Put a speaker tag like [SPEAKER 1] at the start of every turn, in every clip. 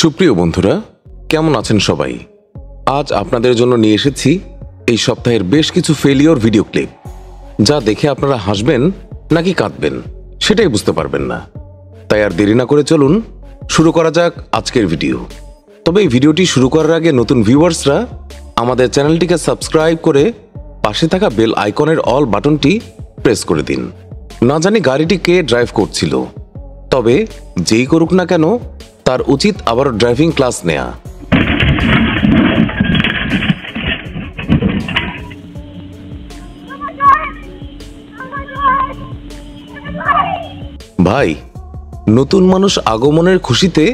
[SPEAKER 1] সুপ্রিয় বন্ধুরা, কেমন আছেন সবাই? আজ আপনাদের জন্য নিয়ে এসেছি এই সপ্তাহের বেশ কিছু ফেলিওর ভিডিও ক্লিপ, যা দেখে আপনারা হাসবেন নাকি কাঁদবেন সেটাই বুঝতে পারবেন না। তাই আর দেরি না করে চলুন শুরু করা যাক আজকের ভিডিও। তবে এই ভিডিওটি শুরু করার আগে নতুন ভিউয়ার্সরা আমাদের চ্যানেলটিকে সাবস্ক্রাইব করে পাশে থাকা বেল আইকনের অল বাটনটি প্রেস করে দিন। না জানি গাড়িটি কে ড্রাইভ করছিল, তবে যেই করুক না কেন তার উচিত আবার ড্রাইভিং ক্লাস নেয়া। ভাই, নতুন মানুষ আগমনের খুশিতে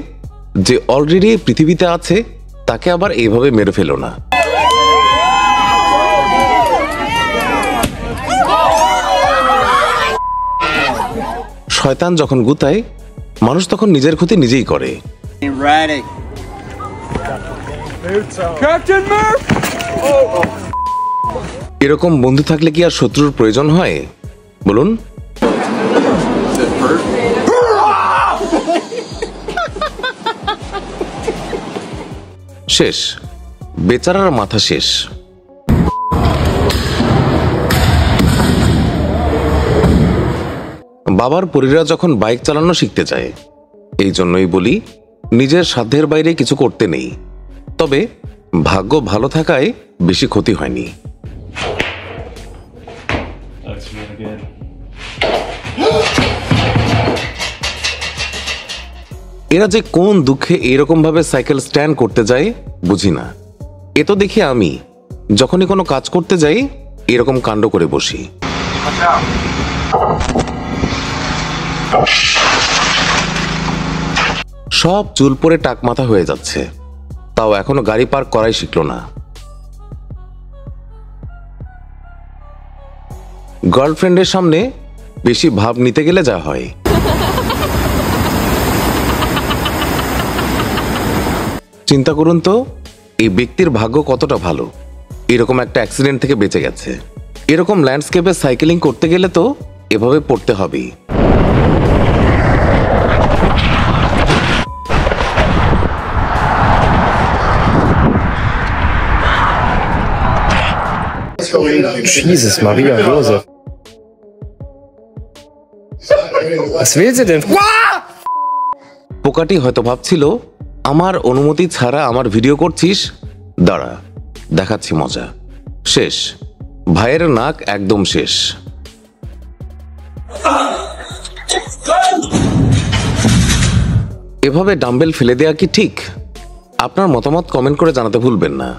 [SPEAKER 1] যে অলরেডি পৃথিবীতে আছে তাকে আবার এইভাবে মেরে ফেলো না। শয়তান যখন গুতায় মানুষ তখন নিজের ক্ষতি নিজেই করে। এরকম বন্ধু থাকলে কি আর শত্রুর প্রয়োজন হয় বলুন? শেষ, বেচারার মাথা শেষ। বাবার পরীরা যখন বাইক চালানো শিখতে যায়, এই জন্যই বলি নিজের সাধ্যের বাইরে কিছু করতে নেই। তবে ভাগ্য ভালো থাকায় বেশি ক্ষতি হয়নি। এরা যে কোন দুঃখে এরকম ভাবে সাইকেল স্ট্যান্ড করতে যায় বুঝি না। এ তো দেখি আমি যখনই কোনো কাজ করতে যাই এরকম কাণ্ড করে বসি। সব চুল পরে টাক মাথা হয়ে যাচ্ছে, তাও এখনো গাড়ি পার্ক করাই শিখলো না। গার্লফ্রেন্ডের সামনে বেশি ভাব নিতে গেলে যা হয়। চিন্তা করুন তো, এই ব্যক্তির ভাগ্য কতটা ভালো, এরকম একটা অ্যাক্সিডেন্ট থেকে বেঁচে গেছে। এরকম ল্যান্ডস্কেপে সাইকেলিং করতে গেলে তো এভাবে পড়তে হবেই।
[SPEAKER 2] Jesus, Maria Josef. Was will sie denn?
[SPEAKER 1] পোকাটি হয়তো ভাবছিল আমার অনুমতি ছাড়া আমার ভিডিও করছিস, দাঁড়া দেখাচ্ছি মজা। শেষ, ভাইয়ের নাক একদম শেষ। এভাবে ডাম্বেল ফেলে দেয়া কি ঠিক? আপনার মতামত কমেন্ট করে জানাতে ভুলবেন না।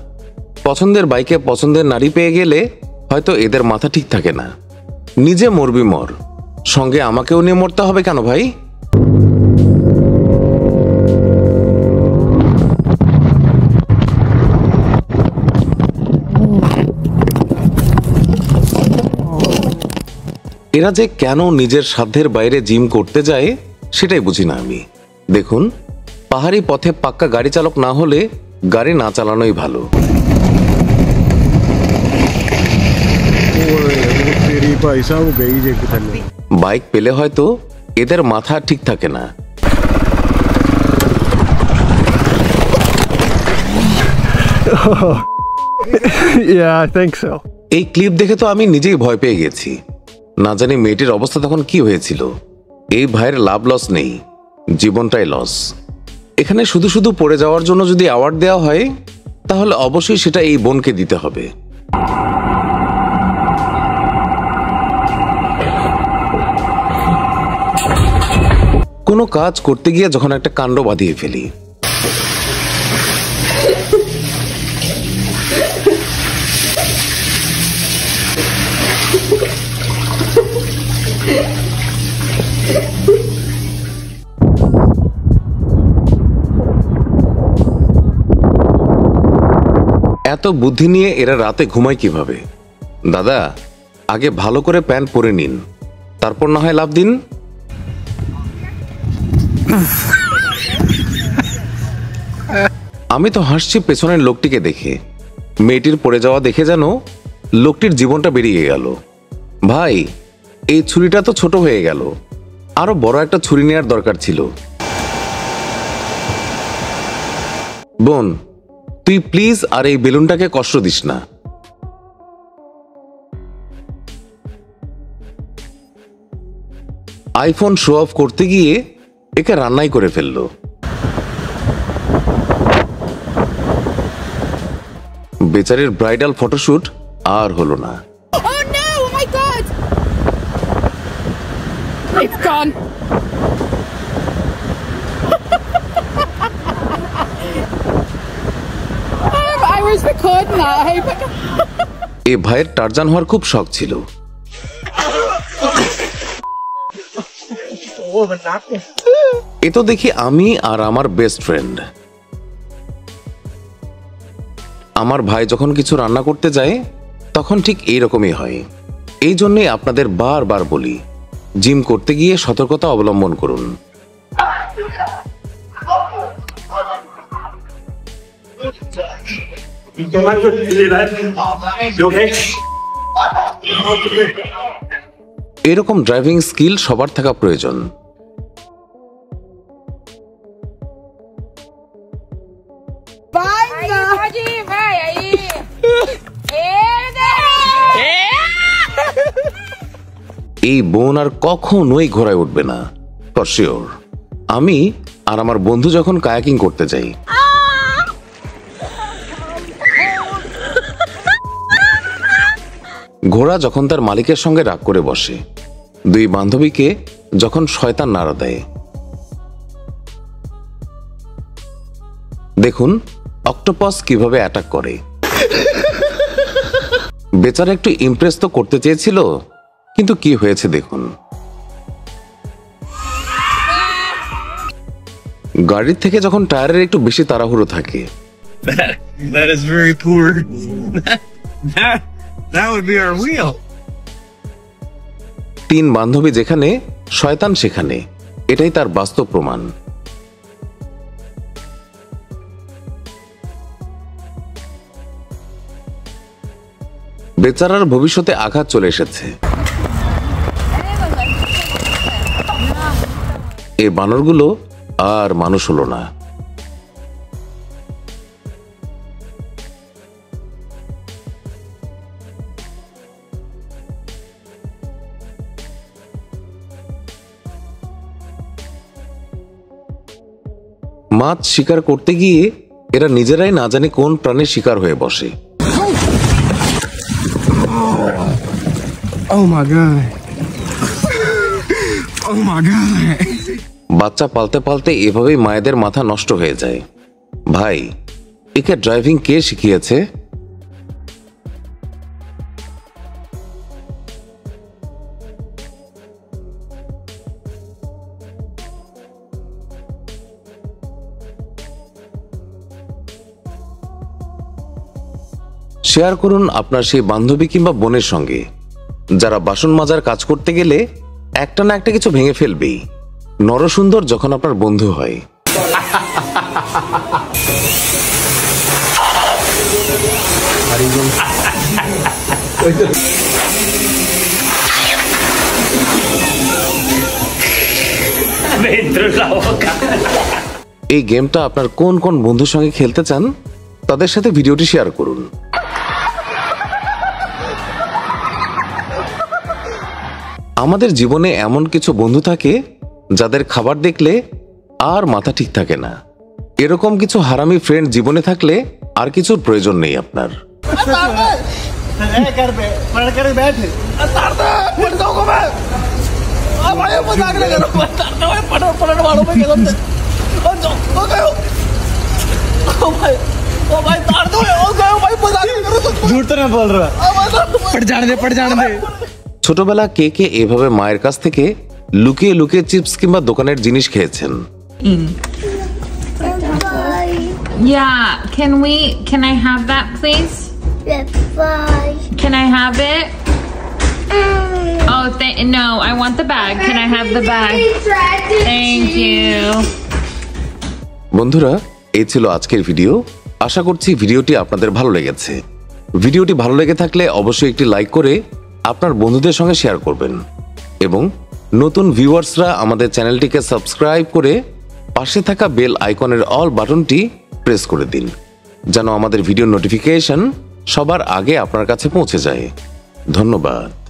[SPEAKER 1] পছন্দের বাইকে পছন্দের নারী পেয়ে গেলে হয়তো এদের মাথা ঠিক থাকে না। নিজে মরবি মর, সঙ্গে আমাকেও নিয়ে মরতে হবে কেন ভাই? এরা যে কেন নিজের সাধ্যের বাইরে জিম করতে যায় সেটাই বুঝি না আমি। দেখুন, পাহাড়ি পথে পাক্কা গাড়ি চালক না হলে গাড়ি না চালানোই ভালো। বাইক পেলে হয়তো এদের মাথা ঠিক থাকে না। এই ক্লিপ দেখে তো আমি নিজেই ভয় পেয়ে গেছি। না জানি মেয়েটির অবস্থা তখন কি হয়েছিল। এই ভাইয়ের লাভ লস নেই, জীবনটাই লস। এখানে শুধু শুধু পড়ে যাওয়ার জন্য যদি অ্যাওয়ার্ড দেওয়া হয় তাহলে অবশ্যই সেটা এই বোনকে দিতে হবে। কোনো কাজ করতে গিয়ে যখন একটা কাণ্ড বাঁধিয়ে ফেলি, এত বুদ্ধি নিয়ে এরা রাতে ঘুমায় কিভাবে? দাদা, আগে ভালো করে প্যান্ট পরে নিন, তারপর না হয় লাভ দিন। আমি তো হাসছি পেছনের লোকটিকে দেখে। মেয়েটির পড়ে যাওয়া দেখে যেন লোকটির জীবনটা বেরিয়ে গেল। ভাই, এই ছুরিটা তো ছোট হয়ে গেল, আরো বড় একটা ছুরি নেওয়ার দরকার ছিল। বোন, তুই প্লিজ আর এই বেলুনটাকে কষ্ট দিস না। আইফোন শো অফ করতে গিয়ে একে রান্নাই করে ফেললো। বেচারির ব্রাইডাল ফটোশুট আর হলো না।
[SPEAKER 3] Oh no! Oh my god! It's gone. I was recording that.
[SPEAKER 1] এ ভাইয়ের টারজান হওয়ার খুব শখ ছিল। এ তো দেখি আমি আর আমার বেস্ট ফ্রেন্ড। আমার ভাই যখন কিছু রান্না করতে যায় তখন ঠিক এইরকমই হয়। এই জন্যই আপনাদের বারবার বলি, জিম করতে গিয়ে সতর্কতা অবলম্বন করুন। এরকম ড্রাইভিং স্কিল সবার থাকা প্রয়োজন।
[SPEAKER 3] Bye, Haji. Bye.
[SPEAKER 1] এই বোন আর কখনোই ঘোড়ায় উঠবে না, ফর শিওর। আমি আর আমার বন্ধু যখন কায়াকিং করতে যাই, ঘোড়া যখন তার মালিকের সঙ্গে রাগ করে বসে, দুই বান্ধবীকে যখন শয়তান নাড়া দেয়, দেখুন অক্টোপাস কিভাবে অ্যাটাক করে। বেচারা একটু ইমপ্রেস তো করতে চেয়েছিল, কিন্তু কি হয়েছে দেখুন। গাড়ির থেকে যখন টায়ারের একটু বেশি তাড়াহুড়ো থাকে,
[SPEAKER 4] That is very poor. That would be our wheel.
[SPEAKER 1] তিন বান্ধবী যেখানে, শয়তান সেখানে, এটাই তার বাস্তব প্রমাণ। বেচারার ভবিষ্যতে আঘাত চলে এসেছে। এই বানরগুলো আর মানুষ হলো না। মাছ শিকার করতে গিয়ে এরা নিজেরাই না জানে কোন প্রাণীর শিকার হয়ে বসে।
[SPEAKER 4] Oh my god. Oh my god.
[SPEAKER 1] বাচ্চা পালতে পালতে এভাবেই মায়েদের মাথা নষ্ট হয়ে যায়। ভাই, একে ড্রাইভিং কে শিখিয়েছে? শেয়ার করুন আপনার সেই বান্ধবী কিংবা বোনের সঙ্গে, যারা বাসন মাজার কাজ করতে গেলে একটা না একটা কিছু ভেঙে ফেলবেই। নরসুন্দর যখন আপনার বন্ধু হয়। এই গেমটা আপনার কোন কোন বন্ধুর সঙ্গে খেলতে চান, তাদের সাথে ভিডিওটি শেয়ার করুন। আমাদের জীবনে এমন কিছু বন্ধু থাকে যাদের খাবার দেখলে আর মাথা ঠিক থাকে না। এরকম কিছু হারামি ফ্রেন্ড জীবনে থাকলে আর কিছুর প্রয়োজন নেই আপনার।
[SPEAKER 4] झूठ तो नहीं बोल रहा. पट जाने दे.
[SPEAKER 1] ছোটবেলা কে কে এভাবে মায়ের কাছ থেকে লুকিয়ে লুকিয়ে চিপস কিংবা দোকানের জিনিস খেয়েছেন?
[SPEAKER 5] Yeah, can I have that please? Can I have it? Oh, no, I want the bag. Can I have the bag? Thank you.
[SPEAKER 1] বন্ধুরা, এই ছিল আজকের ভিডিও। আশা করছি ভিডিওটি আপনাদের ভালো লেগেছে। ভিডিওটি ভালো লেগে থাকলে অবশ্যই একটি লাইক করে আপনার বন্ধুদের সঙ্গে শেয়ার করবেন এবং নতুন ভিউয়ার্সরা আমাদের চ্যানেলটিকে সাবস্ক্রাইব করে পাশে থাকা বেল আইকনের অল বাটনটি প্রেস করে দিন, যেন আমাদের ভিডিও নোটিফিকেশন সবার আগে আপনার কাছে পৌঁছে যায়। ধন্যবাদ।